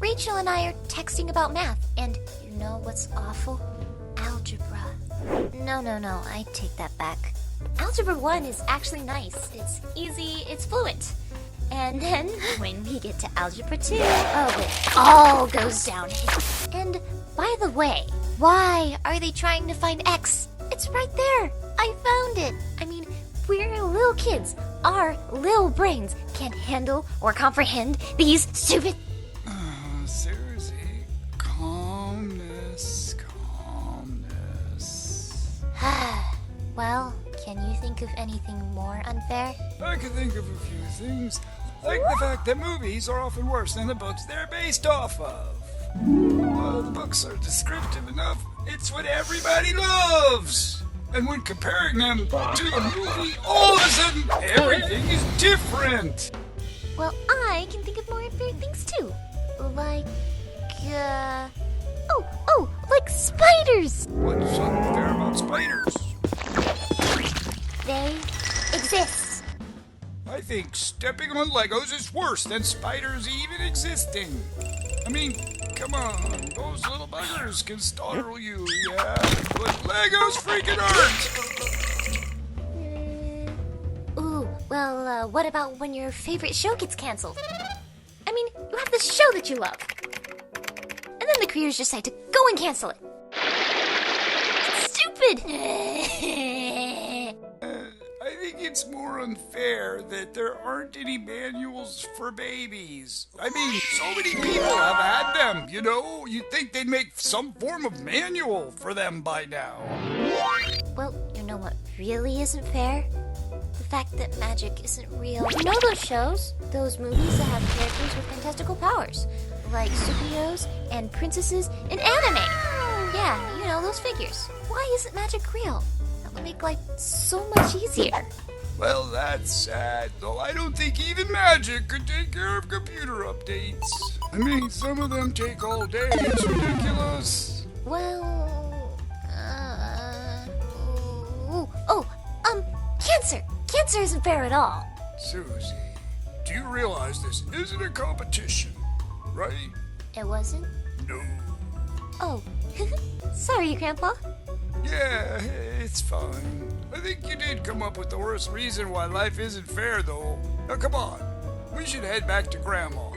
Rachel and I are texting about math, and you know what's awful? Algebra. No, I take that back. Algebra 1 is actually nice. It's easy, it's fluent. And then, when we get to Algebra 2, oh, it all goes downhill. And, by the way, why are they trying to find X? It's right there. I found it. I mean, we're little kids. Our little brains can't handle or comprehend these stupid... Susie, calmness. Well, can you think of anything more unfair? I can think of a few things, like the fact that movies are often worse than the books they're based off of. Well, the books are descriptive enough. It's what everybody loves. And when comparing them to the movie, all of a sudden, everything is different. Well, I can think of more unfair things too. Like, like spiders! What's unfair about spiders? They exist. I think stepping on Legos is worse than spiders even existing. I mean, come on, those little buggers can startle you, yeah, but Legos freaking aren't! What about when your favorite show gets canceled? I mean, you have this show that you love. And then the creators decide to go and cancel it. It's stupid! I think it's more unfair that there aren't any manuals for babies. I mean, so many people have had them, you know? You'd think they'd make some form of manual for them by now. Well, you know what really isn't fair? The fact that magic isn't real. You know those shows? Those movies that have characters with fantastical powers. Like superheroes and princesses in anime. Yeah, you know, those figures. Why isn't magic real? That would make life so much easier. Well, that's sad, though I don't think even magic could take care of computer updates. I mean, some of them take all day. It's ridiculous. Cancer! Cancer isn't fair at all. Susie, do you realize this isn't a competition, right? It wasn't? No. Oh, sorry, Grandpa. Yeah, it's fine. I think you did come up with the worst reason why life isn't fair, though. Now, come on. We should head back to Grandma.